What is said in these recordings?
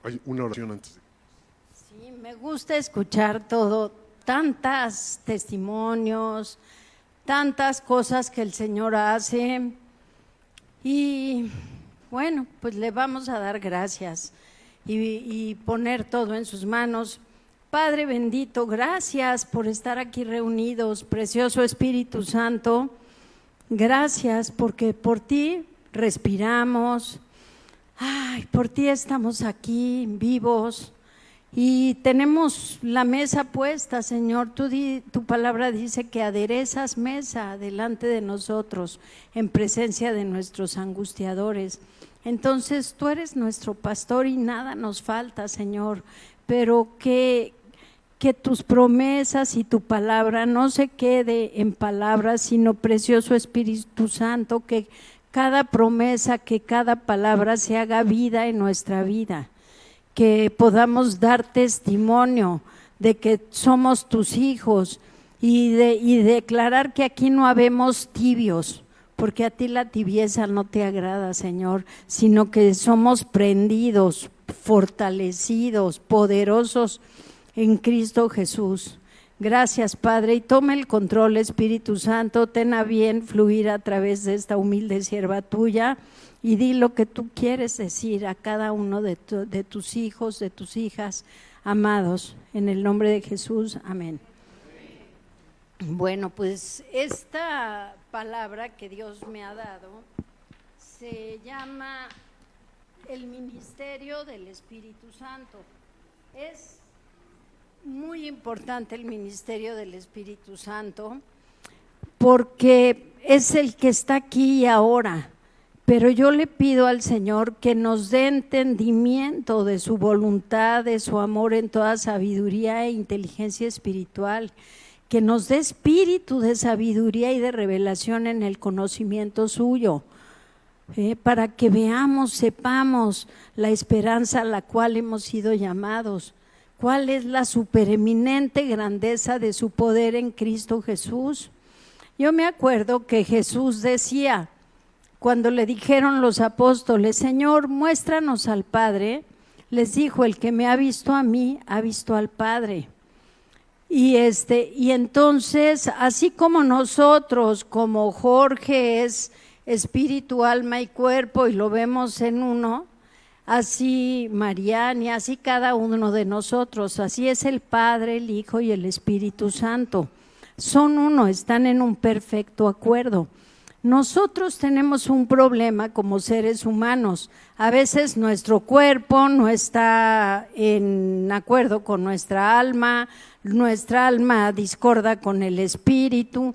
Hay una oración antes. Sí, me gusta escuchar todo, tantas testimonios, tantas cosas que el Señor hace y bueno, pues le vamos a dar gracias y poner todo en sus manos. Padre bendito, gracias por estar aquí reunidos, precioso Espíritu Santo, gracias porque por ti respiramos, ay, por ti estamos aquí vivos. Y tenemos la mesa puesta, Señor. Tu palabra dice que aderezas mesa delante de nosotros en presencia de nuestros angustiadores. Entonces tú eres nuestro pastor y nada nos falta, Señor, pero que tus promesas y tu palabra no se quede en palabras, sino precioso Espíritu Santo, que cada promesa, que cada palabra se haga vida en nuestra vida, que podamos dar testimonio de que somos tus hijos y declarar que aquí no habemos tibios, porque a ti la tibieza no te agrada, Señor, sino que somos prendidos, fortalecidos, poderosos en Cristo Jesús. Gracias, Padre, y toma el control, Espíritu Santo, ten a bien fluir a través de esta humilde sierva tuya y di lo que tú quieres decir a cada uno de tus hijos, de tus hijas, amados, en el nombre de Jesús, amén. Bueno, pues esta palabra que Dios me ha dado se llama el ministerio del Espíritu Santo. Es muy importante el ministerio del Espíritu Santo porque es el que está aquí y ahora, pero yo le pido al Señor que nos dé entendimiento de su voluntad, de su amor en toda sabiduría e inteligencia espiritual, que nos dé espíritu de sabiduría y de revelación en el conocimiento suyo, para que veamos, sepamos la esperanza a la cual hemos sido llamados. ¿Cuál es la supereminente grandeza de su poder en Cristo Jesús? Yo me acuerdo que Jesús decía, cuando le dijeron los apóstoles, Señor, muéstranos al Padre, les dijo, el que me ha visto a mí, ha visto al Padre. Y entonces, así como nosotros, como Jorge es espíritu, alma y cuerpo, y lo vemos en uno, así Mariani, así cada uno de nosotros, así es el Padre, el Hijo y el Espíritu Santo. Son uno, están en un perfecto acuerdo. Nosotros tenemos un problema como seres humanos. A veces nuestro cuerpo no está en acuerdo con nuestra alma discorda con el espíritu.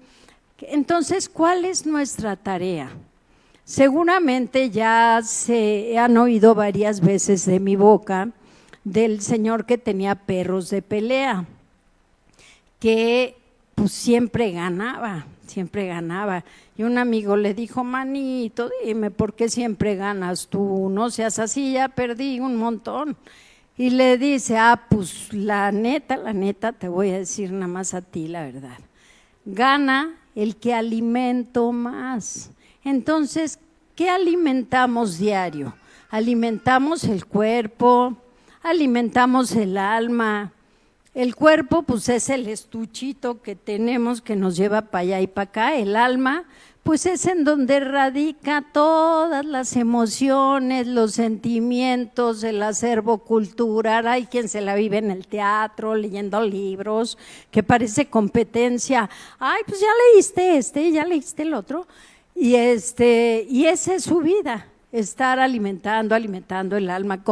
Entonces, ¿cuál es nuestra tarea? Seguramente ya se han oído varias veces de mi boca del señor que tenía perros de pelea, que pues siempre ganaba. Y un amigo le dijo, manito, dime, ¿por qué siempre ganas tú? No seas así, ya perdí un montón. Y le dice, pues la neta, te voy a decir nada más a ti la verdad. Gana el que alimento más. Entonces, ¿qué alimentamos diario? Alimentamos el cuerpo, alimentamos el alma. El cuerpo, pues es el estuchito que tenemos que nos lleva para allá y para acá. El alma, pues es en donde radica todas las emociones, los sentimientos, el acervo cultural. Hay quien se la vive en el teatro, leyendo libros, que parece competencia. Ay, pues ya leíste ya leíste el otro. Y esa es su vida. Estar alimentando el alma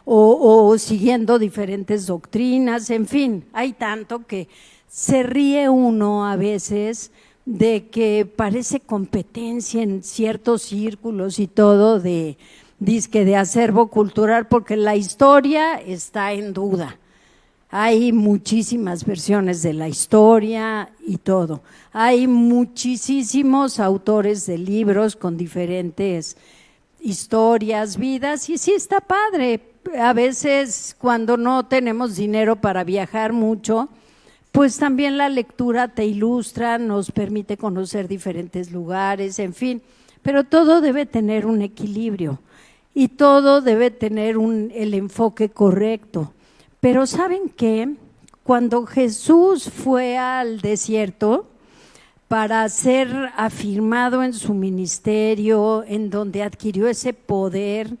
o siguiendo diferentes doctrinas, en fin, hay tanto que se ríe uno a veces de que parece competencia en ciertos círculos y todo dizque de acervo cultural, porque la historia está en duda. Hay muchísimas versiones de la historia y todo. Hay muchísimos autores de libros con diferentes historias, vidas, y sí está padre. A veces cuando no tenemos dinero para viajar mucho, pues también la lectura te ilustra, nos permite conocer diferentes lugares, en fin, pero todo debe tener un equilibrio. y todo debe tener el enfoque correcto. Pero ¿saben qué? Cuando Jesús fue al desierto para ser afirmado en su ministerio, en donde adquirió ese poder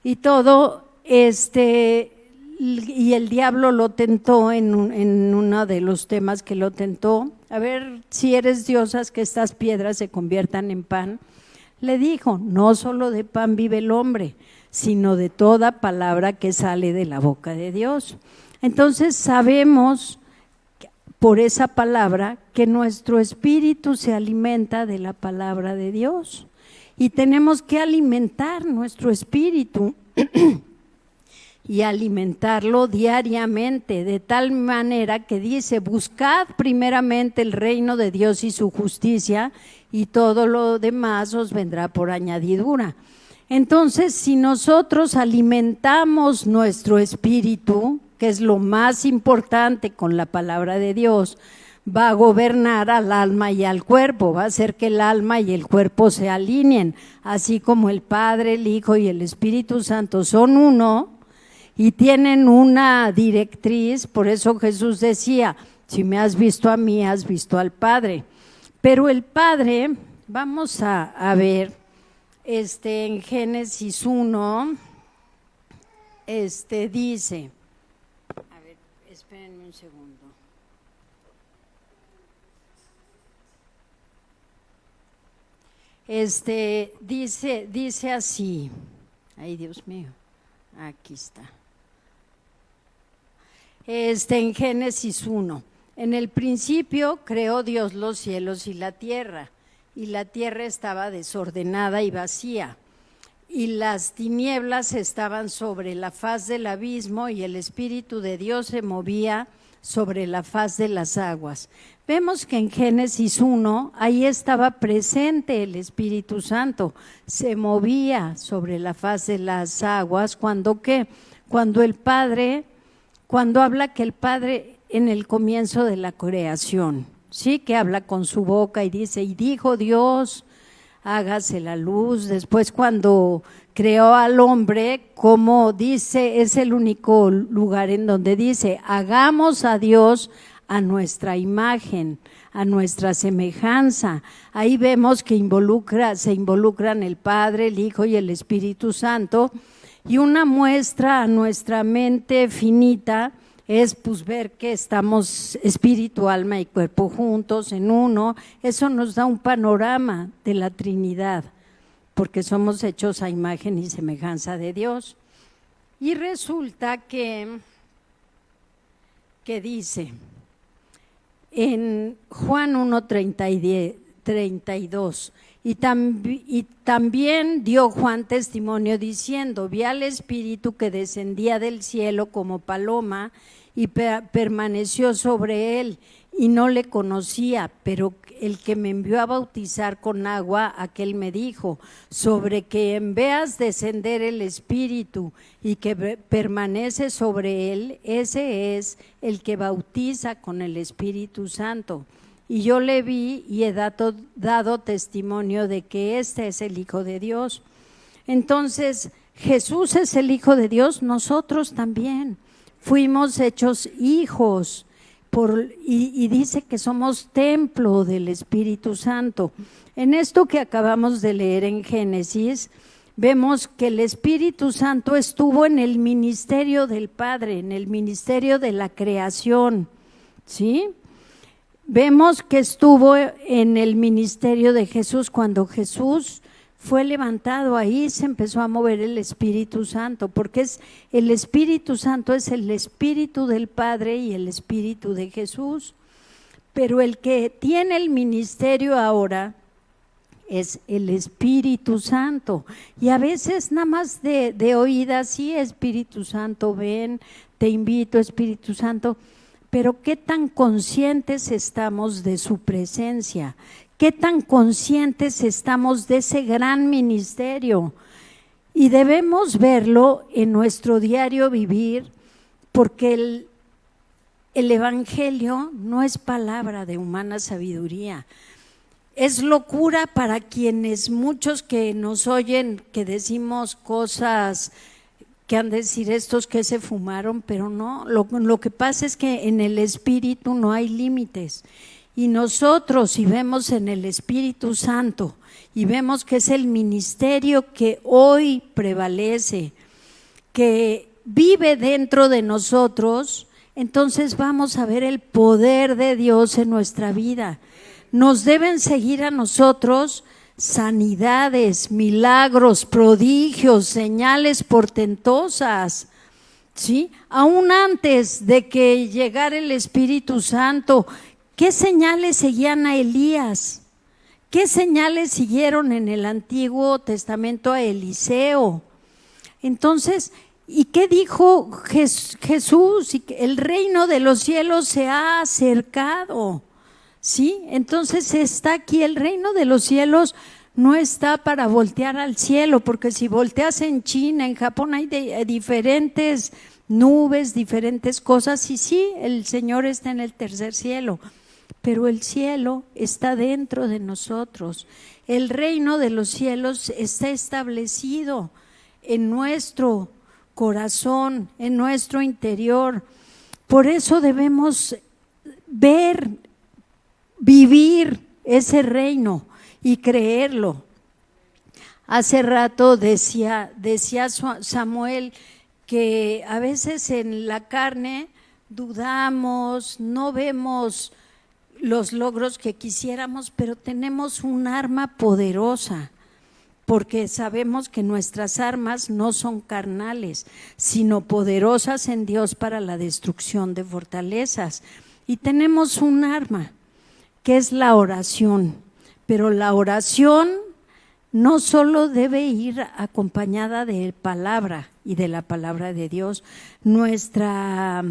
y todo, y el diablo lo tentó en uno de los temas que lo tentó, a ver si eres Dios, haz que estas piedras se conviertan en pan. Le dijo, no solo de pan vive el hombre, sino de toda palabra que sale de la boca de Dios. Entonces sabemos por esa palabra que nuestro espíritu se alimenta de la palabra de Dios y tenemos que alimentar nuestro espíritu y alimentarlo diariamente, de tal manera que dice, buscad primeramente el reino de Dios y su justicia, y todo lo demás os vendrá por añadidura. Entonces, si nosotros alimentamos nuestro espíritu, que es lo más importante con la palabra de Dios, va a gobernar al alma y al cuerpo, va a hacer que el alma y el cuerpo se alineen, así como el Padre, el Hijo y el Espíritu Santo son uno y tienen una directriz. Por eso Jesús decía, si me has visto a mí, has visto al Padre. Pero el Padre, vamos a ver, en Génesis 1, dice, a ver, espérenme un segundo. Dice así, ay Dios mío, aquí está. En Génesis 1, en el principio creó Dios los cielos y la tierra estaba desordenada y vacía, y las tinieblas estaban sobre la faz del abismo, y el Espíritu de Dios se movía sobre la faz de las aguas. Vemos que en Génesis 1, ahí estaba presente el Espíritu Santo, se movía sobre la faz de las aguas, ¿cuándo qué? Cuando habla que el Padre en el comienzo de la creación, sí, que habla con su boca y dice, y dijo Dios, hágase la luz. Después cuando creó al hombre, como dice, es el único lugar en donde dice, hagamos a Dios a nuestra imagen, a nuestra semejanza. Ahí vemos que se involucran el Padre, el Hijo y el Espíritu Santo, y una muestra a nuestra mente finita es pues ver que estamos espíritu, alma y cuerpo juntos en uno. Eso nos da un panorama de la Trinidad, porque somos hechos a imagen y semejanza de Dios. Y resulta que dice en Juan 1:32, y también dio Juan testimonio diciendo, vi al Espíritu que descendía del cielo como paloma y permaneció sobre él, y no le conocía, pero el que me envió a bautizar con agua, aquel me dijo, sobre que veas descender el Espíritu y que permanece sobre él, ese es el que bautiza con el Espíritu Santo. Y yo le vi y he dado testimonio de que este es el Hijo de Dios. Entonces, Jesús es el Hijo de Dios, nosotros también fuimos hechos hijos, y dice que somos templo del Espíritu Santo. En esto que acabamos de leer en Génesis, vemos que el Espíritu Santo estuvo en el ministerio del Padre, en el ministerio de la creación, ¿sí? Vemos que estuvo en el ministerio de Jesús. Cuando Jesús fue levantado, ahí se empezó a mover el Espíritu Santo, porque el Espíritu Santo es el Espíritu del Padre y el Espíritu de Jesús. Pero el que tiene el ministerio ahora es el Espíritu Santo, y a veces nada más de oídas, sí, Espíritu Santo, ven, te invito, Espíritu Santo. Pero ¿qué tan conscientes estamos de su presencia? ¿Qué tan conscientes estamos de ese gran ministerio? Y debemos verlo en nuestro diario vivir, porque el Evangelio no es palabra de humana sabiduría. es locura para quienes, muchos que nos oyen, que decimos cosas que han de decir estos que se fumaron, pero no, lo que pasa es que en el Espíritu no hay límites. Y nosotros, si vemos en el Espíritu Santo y vemos que es el ministerio que hoy prevalece, que vive dentro de nosotros, entonces vamos a ver el poder de Dios en nuestra vida. Nos deben seguir a nosotros sanidades, milagros, prodigios, señales portentosas, ¿sí? Aún antes de que llegara el Espíritu Santo, ¿qué señales seguían a Elías? ¿Qué señales siguieron en el Antiguo Testamento a Eliseo? Entonces, ¿y qué dijo Jesús? El reino de los cielos se ha acercado, ¿sí? Entonces está aquí, el reino de los cielos no está para voltear al cielo, porque si volteas en China, en Japón hay diferentes nubes, diferentes cosas, y sí, el Señor está en el tercer cielo, pero el cielo está dentro de nosotros. El reino de los cielos está establecido en nuestro corazón, en nuestro interior. Por eso debemos ver, vivir ese reino y creerlo. Hace rato decía Samuel que a veces en la carne dudamos, no vemos los logros que quisiéramos, pero tenemos un arma poderosa, porque sabemos que nuestras armas no son carnales, sino poderosas en Dios para la destrucción de fortalezas. Y tenemos un arma, que es la oración, pero la oración no solo debe ir acompañada de palabra y de la palabra de Dios. Nuestra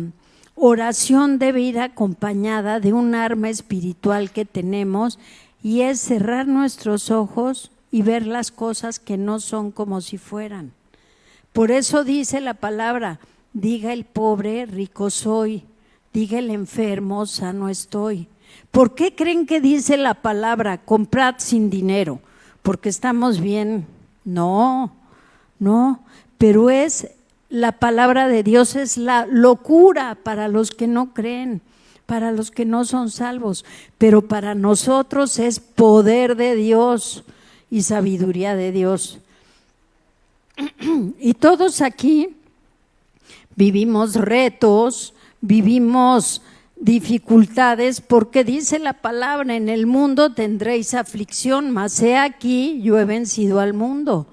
oración debe ir acompañada de un arma espiritual que tenemos, y es cerrar nuestros ojos y ver las cosas que no son como si fueran. Por eso dice la palabra: diga el pobre, rico soy; diga el enfermo, sano estoy. ¿Por qué creen que dice la palabra comprad sin dinero? ¿Porque estamos bien? No, pero es la palabra de Dios, es la locura para los que no creen, para los que no son salvos, pero para nosotros es poder de Dios y sabiduría de Dios. Y todos aquí vivimos retos, vivimos dificultades, porque dice la palabra: en el mundo tendréis aflicción, mas he aquí, yo he vencido al mundo.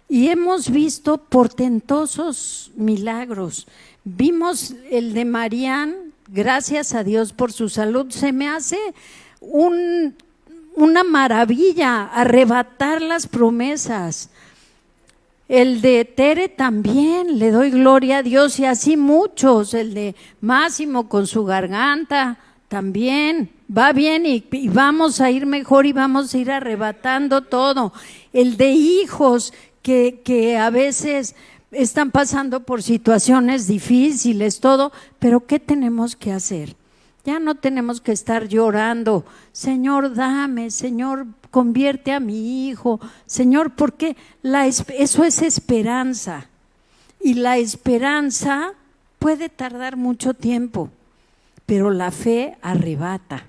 Y hemos visto portentosos milagros. Vimos el de Marián, gracias a Dios por su salud. Se me hace una maravilla arrebatar las promesas. El de Tere también, le doy gloria a Dios, y así muchos. El de Máximo con su garganta también va bien, y vamos a ir mejor y vamos a ir arrebatando todo. El de hijos que a veces están pasando por situaciones difíciles, todo, pero ¿qué tenemos que hacer? Ya no tenemos que estar llorando: Señor, dame, Señor, convierte a mi hijo, Señor, porque eso es esperanza, y la esperanza puede tardar mucho tiempo, pero la fe arrebata.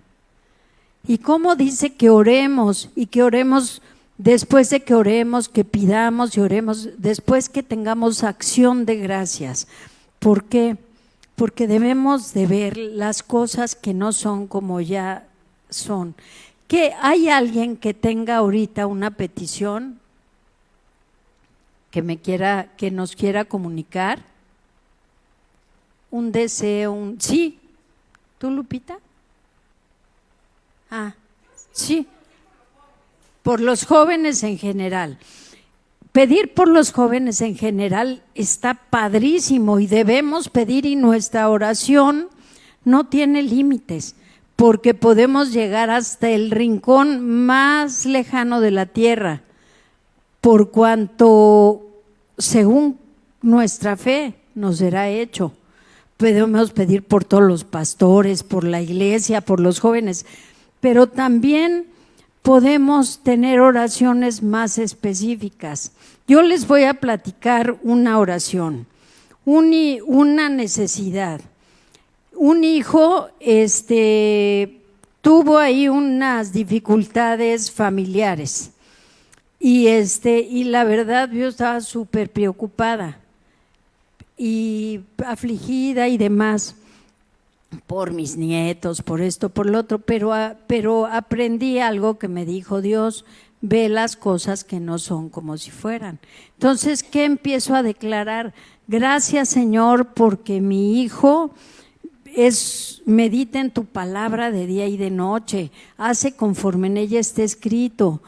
¿Y cómo dice que oremos? Y que oremos después de que oremos, que pidamos y oremos después que tengamos acción de gracias. ¿Por qué? Porque debemos de ver las cosas que no son como ya son. ¿Que hay alguien que tenga ahorita una petición que nos quiera comunicar? Un deseo, ¿sí? ¿Tú, Lupita? Sí. Por los jóvenes en general. Pedir por los jóvenes en general está padrísimo, y debemos pedir, y nuestra oración no tiene límites, porque podemos llegar hasta el rincón más lejano de la tierra, por cuanto según nuestra fe nos será hecho. Podemos pedir por todos los pastores, por la iglesia, por los jóvenes, pero también podemos tener oraciones más específicas. Yo les voy a platicar una oración, una necesidad. Un hijo tuvo ahí unas dificultades familiares y la verdad yo estaba súper preocupada y afligida y demás por mis nietos, por esto, por lo otro, pero aprendí algo que me dijo Dios: ve las cosas que no son como si fueran. Entonces, ¿qué empiezo a declarar? Gracias, Señor, porque mi hijo medita en tu palabra de día y de noche, hace conforme en ella esté escrito.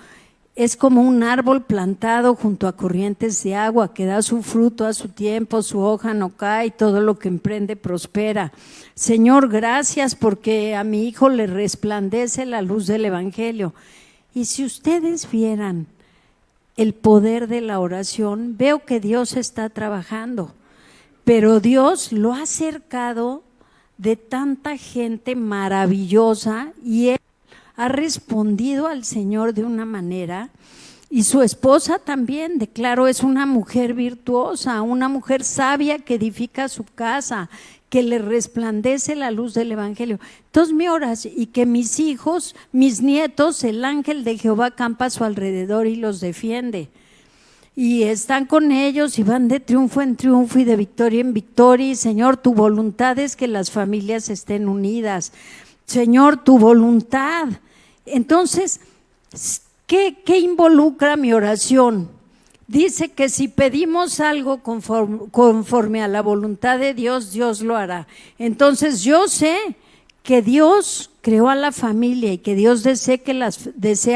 Es como un árbol plantado junto a corrientes de agua, que da su fruto a su tiempo, su hoja no cae, todo lo que emprende prospera. Señor, gracias porque a mi hijo le resplandece la luz del Evangelio. Y si ustedes vieran el poder de la oración, veo que Dios está trabajando, pero Dios lo ha acercado de tanta gente maravillosa y él ha respondido al Señor de una manera, y su esposa también, declaro, es una mujer virtuosa, una mujer sabia que edifica su casa, que le resplandece la luz del Evangelio. Entonces mi oración, y que mis hijos, mis nietos, el ángel de Jehová campa a su alrededor y los defiende. Y están con ellos y van de triunfo en triunfo y de victoria en victoria. Y Señor, tu voluntad es que las familias estén unidas. Señor, tu voluntad. Entonces, ¿qué involucra mi oración? Dice que si pedimos algo conforme a la voluntad de Dios, Dios lo hará. Entonces yo sé que Dios creó a la familia y que Dios desea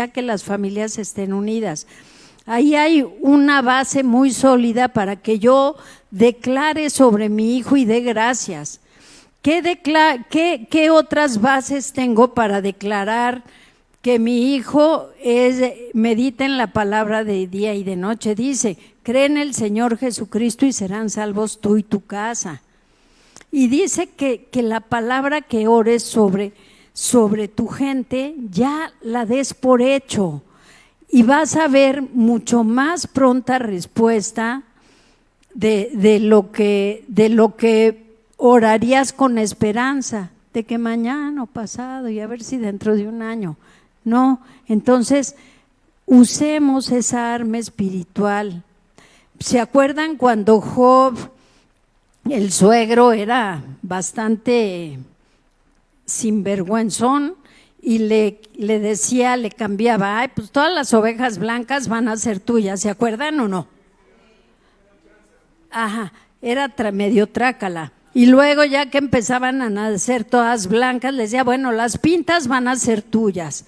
que las familias estén unidas. Ahí hay una base muy sólida para que yo declare sobre mi hijo y dé gracias. ¿Qué otras bases tengo para declarar que mi hijo medita en la palabra de día y de noche? Dice: cree en el Señor Jesucristo y serán salvos tú y tu casa. Y dice que la palabra que ores sobre tu gente, ya la des por hecho. Y vas a ver mucho más pronta respuesta de lo que orarías con esperanza, de que mañana o pasado y a ver si dentro de un año. No, entonces usemos esa arma espiritual. ¿Se acuerdan cuando Job, el suegro, era bastante sinvergüenzón? Y le decía, le cambiaba: ay, pues todas las ovejas blancas van a ser tuyas, ¿se acuerdan o no? Ajá, era medio trácala. Y luego ya que empezaban a nacer todas blancas, le decía: bueno, las pintas van a ser tuyas.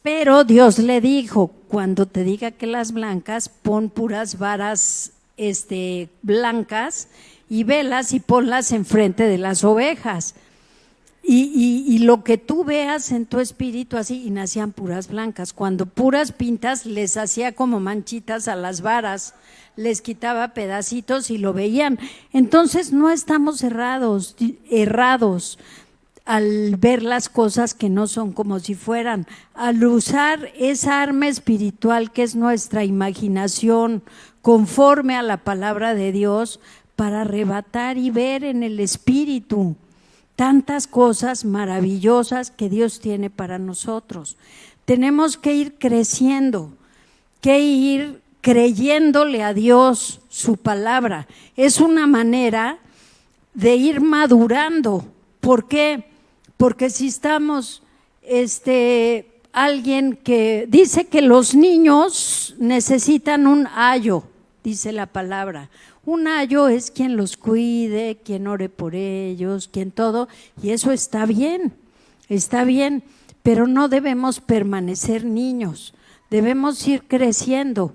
Pero Dios le dijo: cuando te diga que las blancas, pon puras varas blancas y velas y ponlas enfrente de las ovejas. Y lo que tú veas en tu espíritu así, y nacían puras blancas. Cuando puras pintas, les hacía como manchitas a las varas, les quitaba pedacitos y lo veían. Entonces no estamos errados al ver las cosas que no son como si fueran, al usar esa arma espiritual que es nuestra imaginación conforme a la palabra de Dios, para arrebatar y ver en el espíritu tantas cosas maravillosas que Dios tiene para nosotros. Tenemos que ir creciendo, que ir creyéndole a Dios su palabra. Es una manera de ir madurando. ¿Por qué? Porque si estamos, alguien que dice que los niños necesitan un ayo, dice la palabra. Un ayo es quien los cuide, quien ore por ellos, quien todo, y eso está bien, pero no debemos permanecer niños, debemos ir creciendo.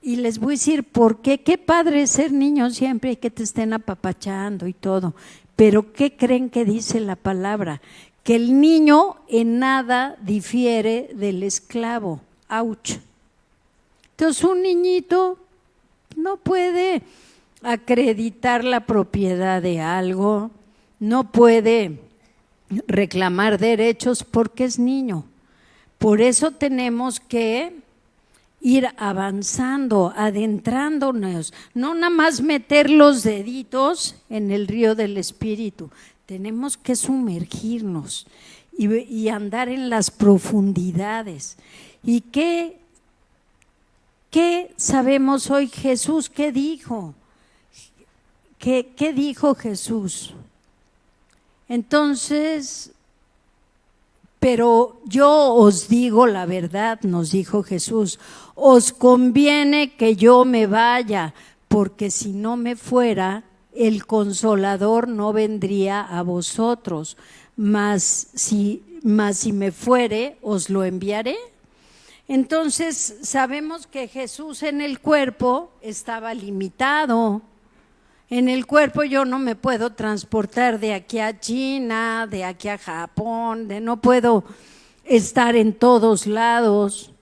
Y les voy a decir por qué. Qué padre es ser niño siempre y que te estén apapachando y todo, pero ¿qué creen que dice la palabra? Que el niño en nada difiere del esclavo. ¡Auch! Entonces un niñito no puede acreditar la propiedad de algo, no puede reclamar derechos porque es niño, Por eso tenemos que ir avanzando, adentrándonos, no nada más meter los deditos en el río del Espíritu, tenemos que sumergirnos y andar en las profundidades. ¿Y qué sabemos hoy? Jesús, ¿qué dijo? ¿Qué dijo Jesús? Entonces, pero yo os digo la verdad, nos dijo Jesús, os conviene que yo me vaya, porque si no me fuera, el Consolador no vendría a vosotros, mas si me fuere, os lo enviaré. Entonces sabemos que Jesús en el cuerpo estaba limitado. En el cuerpo yo no me puedo transportar de aquí a China, de aquí a Japón, no puedo estar en todos lados.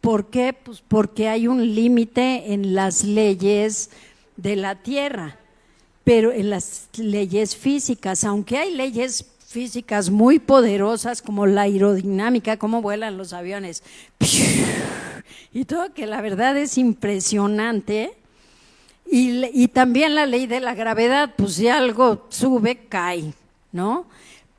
¿Por qué? Pues porque hay un límite en las leyes de la tierra, pero en las leyes físicas, aunque hay leyes físicas muy poderosas como la aerodinámica, cómo vuelan los aviones, y todo, que la verdad es impresionante. Y también la ley de la gravedad, pues si algo sube, cae, ¿no?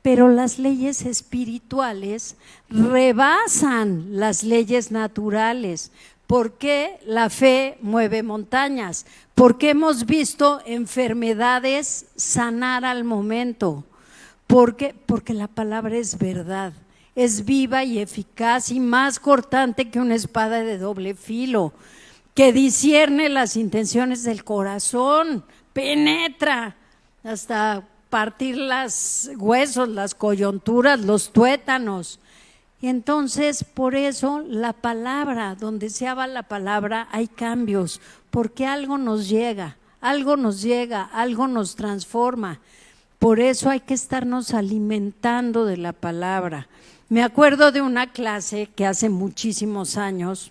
Pero las leyes espirituales rebasan las leyes naturales. ¿Por qué la fe mueve montañas? Porque hemos visto enfermedades sanar al momento. ¿Por qué? Porque la palabra es verdad, es viva y eficaz y más cortante que una espada de doble filo, que discierne las intenciones del corazón, penetra hasta partir los huesos, las coyunturas, los tuétanos. Y entonces, por eso, la palabra, donde se habla la palabra, hay cambios, porque algo nos llega, algo nos transforma. Por eso hay que estarnos alimentando de la palabra. Me acuerdo de una clase que hace muchísimos años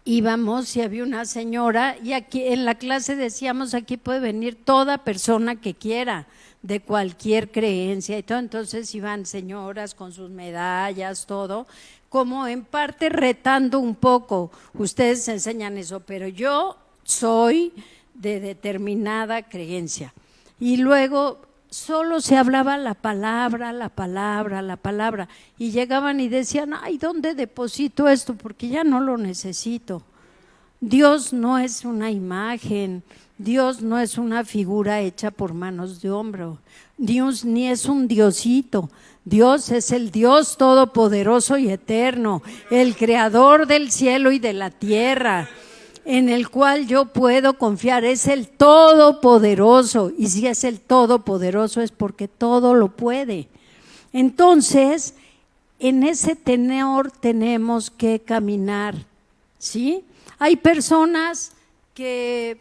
íbamos y había una señora, y aquí en la clase decíamos, aquí puede venir toda persona que quiera, de cualquier creencia y todo. Entonces iban señoras con sus medallas, todo, como en parte retando un poco, ustedes enseñan eso, pero yo soy de determinada creencia. Y luego solo se hablaba la palabra, y llegaban y decían, ay, ¿dónde deposito esto? Porque ya no lo necesito. Dios no es una imagen, Dios no es una figura hecha por manos de hombre, Dios ni es un diosito. Dios es el Dios todopoderoso y eterno, el creador del cielo y de la tierra, en el cual yo puedo confiar. Es el todopoderoso, y si es el todopoderoso es porque todo lo puede. Entonces, en ese tenor tenemos que caminar, ¿sí? Hay personas que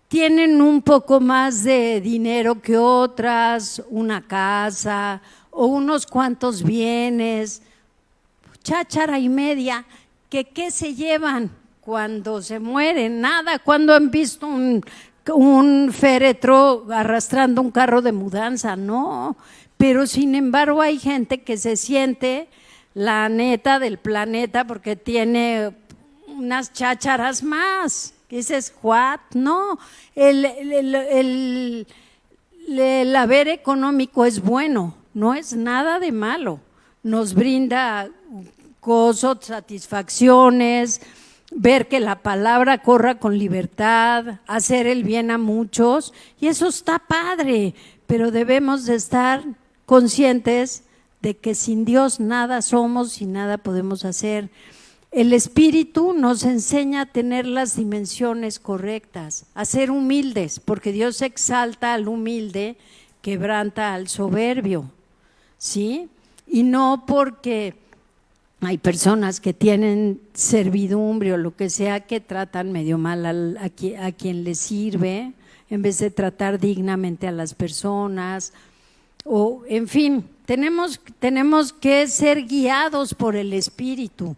tienen un poco más de dinero que otras, una casa o unos cuantos bienes, cháchara y media, que ¿qué se llevan cuando se mueren? Nada. ¿Cuándo han visto un féretro arrastrando un carro de mudanza? No, pero sin embargo hay gente que se siente la neta del planeta porque tiene unas chácharas más. Dices, ¿what? No, el haber económico es bueno, no es nada de malo, nos brinda gozo, satisfacciones, ver que la palabra corra con libertad, hacer el bien a muchos, y eso está padre, pero debemos de estar conscientes de que sin Dios nada somos y nada podemos hacer. El Espíritu nos enseña a tener las dimensiones correctas, a ser humildes, porque Dios exalta al humilde, quebranta al soberbio, ¿sí? Y no porque hay personas que tienen servidumbre o lo que sea, que tratan medio mal a quien les sirve, en vez de tratar dignamente a las personas, o en fin, tenemos que ser guiados por el Espíritu.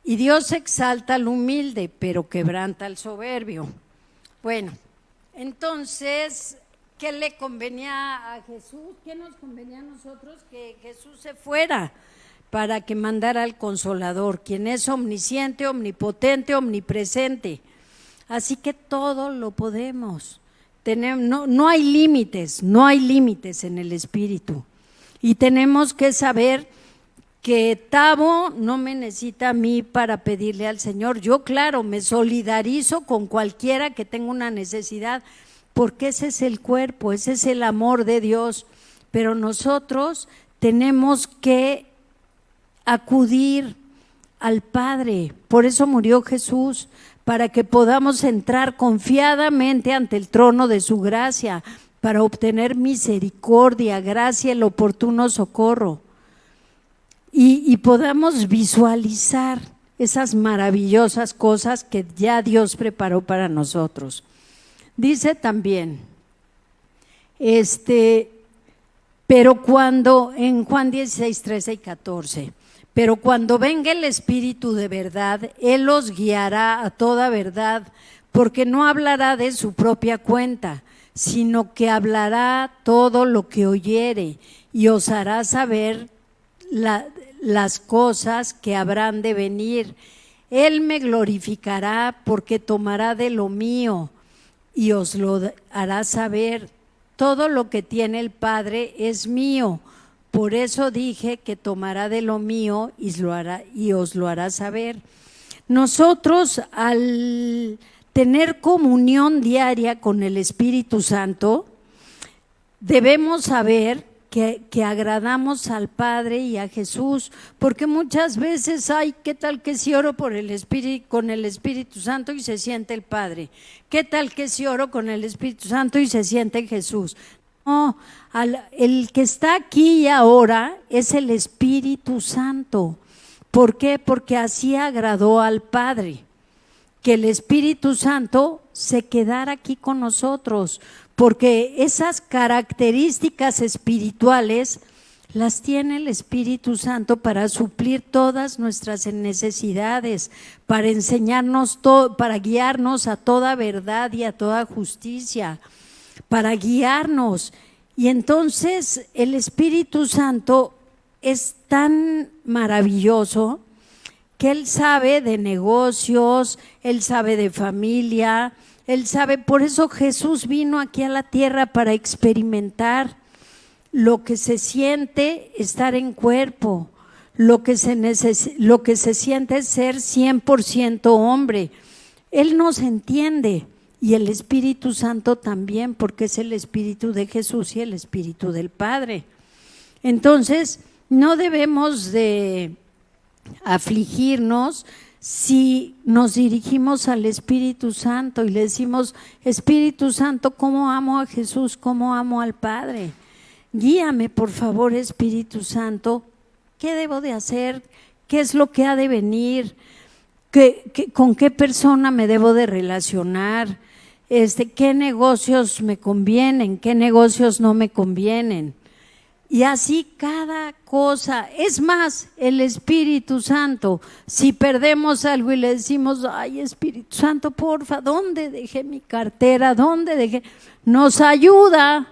Y Dios exalta al humilde, pero quebranta al soberbio. Bueno, entonces, ¿qué le convenía a Jesús? ¿Qué nos convenía a nosotros? Que Jesús se fuera. para que mandara al Consolador, quien es omnisciente, omnipotente, omnipresente. Así que todo lo podemos. No hay límites, no hay límites en el Espíritu. Y tenemos que saber que Tavo no me necesita a mí para pedirle al Señor. Yo, claro, me solidarizo con cualquiera que tenga una necesidad, porque ese es el cuerpo, ese es el amor de Dios. Pero nosotros tenemos que acudir al Padre. Por eso murió Jesús, para que podamos entrar confiadamente ante el trono de su gracia, para obtener misericordia, gracia, el oportuno socorro. Y podamos visualizar esas maravillosas cosas que ya Dios preparó para nosotros. Dice también, pero cuando, en Juan 16, 13 y 14, pero cuando venga el Espíritu de verdad, Él os guiará a toda verdad, porque no hablará de su propia cuenta, sino que hablará todo lo que oyere y os hará saber las cosas que habrán de venir. Él me glorificará porque tomará de lo mío y os lo hará saber. Todo lo que tiene el Padre es mío. Por eso dije que tomará de lo mío y os lo hará saber. Nosotros, al tener comunión diaria con el Espíritu Santo, debemos saber que agradamos al Padre y a Jesús, porque muchas veces, ay, ¿qué tal que si oro por el Espíritu, con el Espíritu Santo y se siente el Padre? ¿Qué tal que si oro con el Espíritu Santo y se siente Jesús? No, el que está aquí y ahora es el Espíritu Santo. ¿Por qué? Porque así agradó al Padre, que el Espíritu Santo se quedara aquí con nosotros, porque esas características espirituales las tiene el Espíritu Santo para suplir todas nuestras necesidades, para enseñarnos todo, para guiarnos a toda verdad y a toda justicia, para guiarnos. Y entonces el Espíritu Santo es tan maravilloso que Él sabe de negocios, Él sabe de familia, Él sabe, por eso Jesús vino aquí a la tierra para experimentar lo que se siente estar en cuerpo, lo que se siente ser 100% hombre. Él nos entiende, y el Espíritu Santo también, porque es el Espíritu de Jesús y el Espíritu del Padre. Entonces, no debemos de afligirnos si nos dirigimos al Espíritu Santo y le decimos: Espíritu Santo, ¿cómo amo a Jesús? ¿Cómo amo al Padre? Guíame, por favor, Espíritu Santo. ¿Qué debo de hacer? ¿Qué es lo que ha de venir? ¿Con qué persona me debo de relacionar? ¿Qué negocios me convienen? ¿Qué negocios no me convienen? Y así cada cosa. Es más, el Espíritu Santo, si perdemos algo y le decimos: ay, Espíritu Santo, porfa, ¿dónde dejé mi cartera? ¿Dónde dejé? Nos ayuda.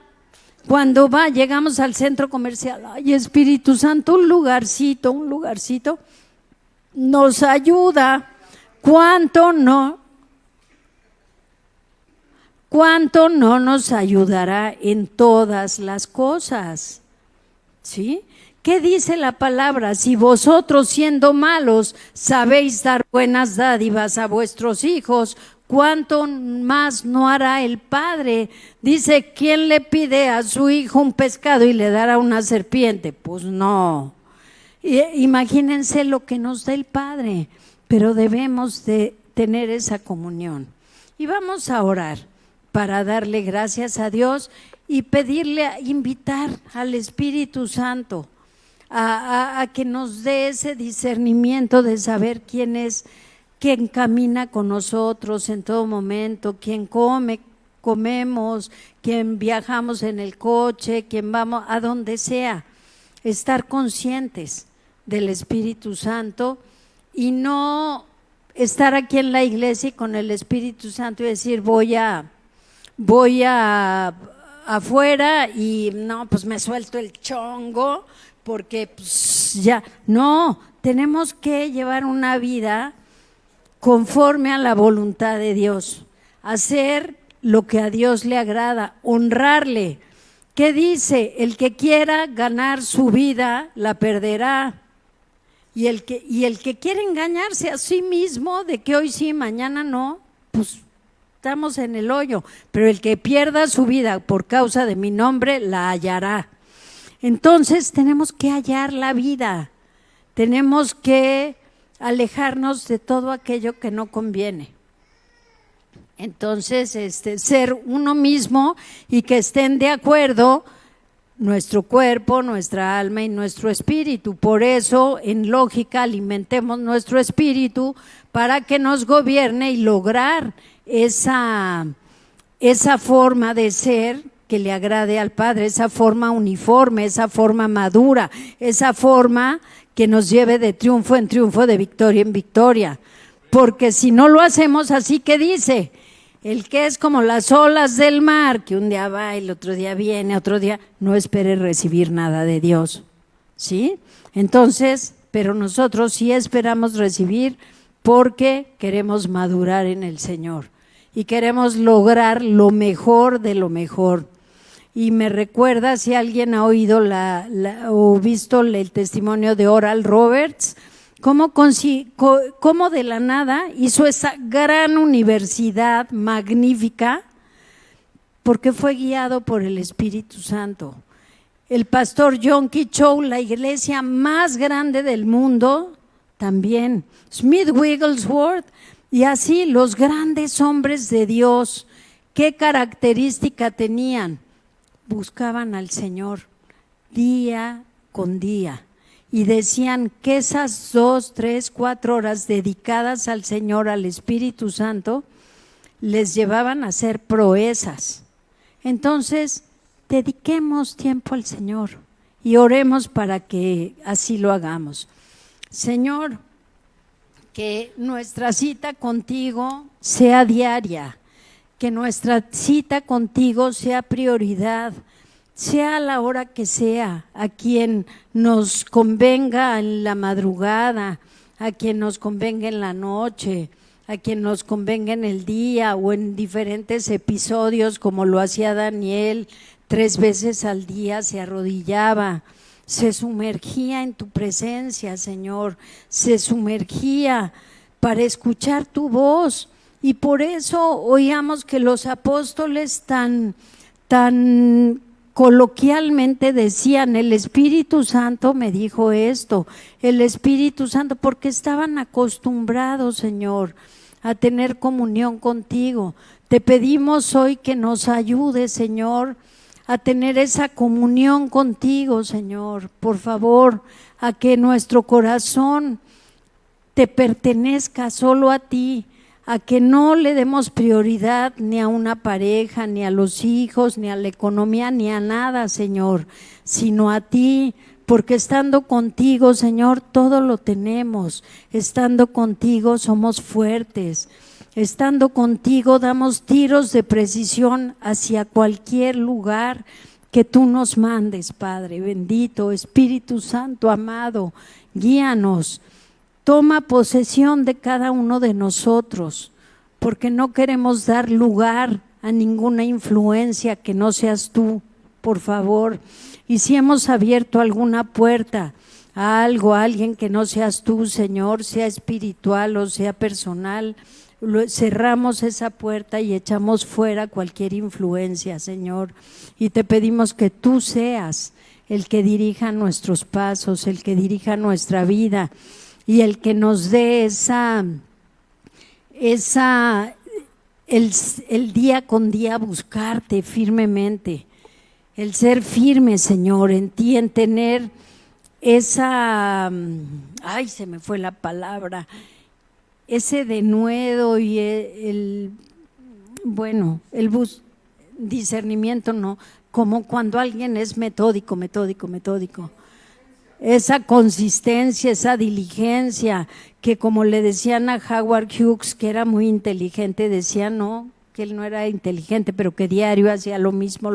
Cuando llegamos al centro comercial: ay, Espíritu Santo, un lugarcito, nos ayuda. ¿Cuánto no nos ayudará en todas las cosas? ¿Sí? ¿Qué dice la palabra? Si vosotros, siendo malos, sabéis dar buenas dádivas a vuestros hijos, ¿cuánto más no hará el Padre? Dice: ¿quién le pide a su hijo un pescado y le dará una serpiente? Pues no. Imagínense lo que nos da el Padre, pero debemos de tener esa comunión. Y vamos a orar para darle gracias a Dios y pedirle, invitar al Espíritu Santo a que nos dé ese discernimiento de saber quién es, quién camina con nosotros en todo momento, quién comemos, quién viajamos en el coche, quién vamos a donde sea. Estar conscientes del Espíritu Santo y no estar aquí en la iglesia y con el Espíritu Santo y decir: voy afuera y no, pues me suelto el chongo porque pues, ya, no, tenemos que llevar una vida conforme a la voluntad de Dios, hacer lo que a Dios le agrada, honrarle. ¿Qué dice? El que quiera ganar su vida, la perderá. Y el que quiere engañarse a sí mismo, de que hoy sí, mañana no, pues estamos en el hoyo. Pero el que pierda su vida por causa de mi nombre, la hallará. Entonces tenemos que hallar la vida, tenemos que alejarnos de todo aquello que no conviene. Entonces, ser uno mismo y que estén de acuerdo nuestro cuerpo, nuestra alma y nuestro espíritu. Por eso, en lógica, alimentemos nuestro espíritu para que nos gobierne y lograr esa forma de ser que le agrade al Padre, esa forma uniforme, esa forma madura, esa forma que nos lleve de triunfo en triunfo, de victoria en victoria. Porque si no lo hacemos así, que dice, el que es como las olas del mar, que un día va y el otro día viene, otro día, no espere recibir nada de Dios, ¿sí? Entonces, pero nosotros sí esperamos recibir porque queremos madurar en el Señor y queremos lograr lo mejor de lo mejor. Y me recuerda, si alguien ha oído o visto el testimonio de Oral Roberts, cómo de la nada hizo esa gran universidad magnífica, porque fue guiado por el Espíritu Santo. El pastor John Kee Chow, la iglesia más grande del mundo, también. Smith Wigglesworth, y así los grandes hombres de Dios, ¿qué característica tenían? Buscaban al Señor día con día y decían que esas 2, 3, 4 horas dedicadas al Señor, al Espíritu Santo, les llevaban a hacer proezas. Entonces, dediquemos tiempo al Señor y oremos para que así lo hagamos. Señor, que nuestra cita contigo sea diaria, que nuestra cita contigo sea prioridad, sea a la hora que sea, a quien nos convenga en la madrugada, a quien nos convenga en la noche, a quien nos convenga en el día o en diferentes episodios, como lo hacía Daniel, 3 veces al día se arrodillaba, se sumergía en tu presencia, Señor, se sumergía para escuchar tu voz. Y por eso oíamos que los apóstoles tan coloquialmente decían, el Espíritu Santo me dijo esto, el Espíritu Santo, porque estaban acostumbrados, Señor, a tener comunión contigo. Te pedimos hoy que nos ayudes, Señor, a tener esa comunión contigo, Señor, por favor, a que nuestro corazón te pertenezca solo a ti, a que no le demos prioridad ni a una pareja, ni a los hijos, ni a la economía, ni a nada, Señor, sino a ti, porque estando contigo, Señor, todo lo tenemos. Estando contigo somos fuertes. Estando contigo damos tiros de precisión hacia cualquier lugar que tú nos mandes, Padre bendito, Espíritu Santo amado, guíanos. Toma posesión de cada uno de nosotros, porque no queremos dar lugar a ninguna influencia que no seas tú, por favor. Y si hemos abierto alguna puerta a algo, a alguien que no seas tú, Señor, sea espiritual o sea personal, cerramos esa puerta y echamos fuera cualquier influencia, Señor. Y te pedimos que tú seas el que dirija nuestros pasos, el que dirija nuestra vida, y el que nos dé el día con día buscarte firmemente, el ser firme, Señor, en ti, en tener esa, se me fue la palabra, ese denuedo y discernimiento, no, como cuando alguien es metódico. Esa consistencia, esa diligencia, que como le decían a Howard Hughes, que era muy inteligente, decía, no, que él no era inteligente, pero que diario hacía lo mismo,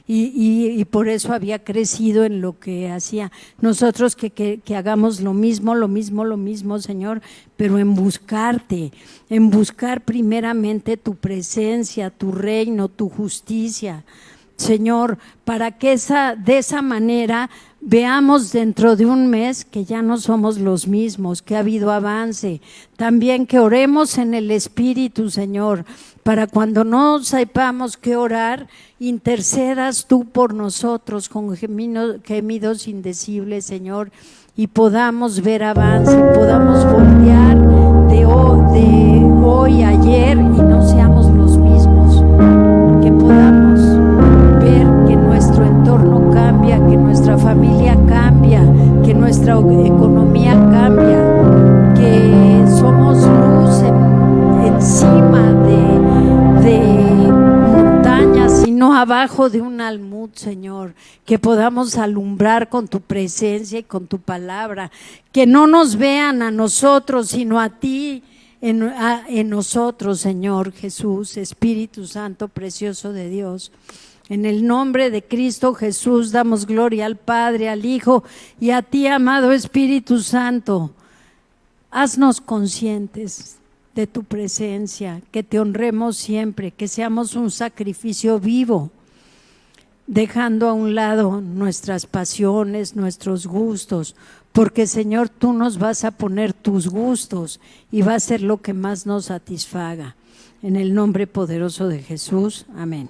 y por eso había crecido en lo que hacía. Nosotros que hagamos lo mismo, Señor, pero en buscarte, en buscar primeramente tu presencia, tu reino, tu justicia, Señor, para que de esa manera veamos dentro de un mes que ya no somos los mismos, que ha habido avance. También que oremos en el Espíritu, Señor, para cuando no sepamos qué orar, intercedas tú por nosotros con gemidos indecibles, Señor, y podamos ver avance, podamos voltear de hoy a ayer y no seamos los mismos, que podamos ver que nuestro entorno cambia, que nuestra familia cambia, que nuestra economía cambia, que somos luz encima de montañas y no abajo de un almud, Señor, que podamos alumbrar con tu presencia y con tu palabra, que no nos vean a nosotros sino a ti en nosotros, Señor Jesús, Espíritu Santo precioso de Dios. En el nombre de Cristo Jesús damos gloria al Padre, al Hijo y a ti, amado Espíritu Santo. Haznos conscientes de tu presencia, que te honremos siempre, que seamos un sacrificio vivo, dejando a un lado nuestras pasiones, nuestros gustos, porque Señor, tú nos vas a poner tus gustos y va a ser lo que más nos satisfaga. En el nombre poderoso de Jesús, amén.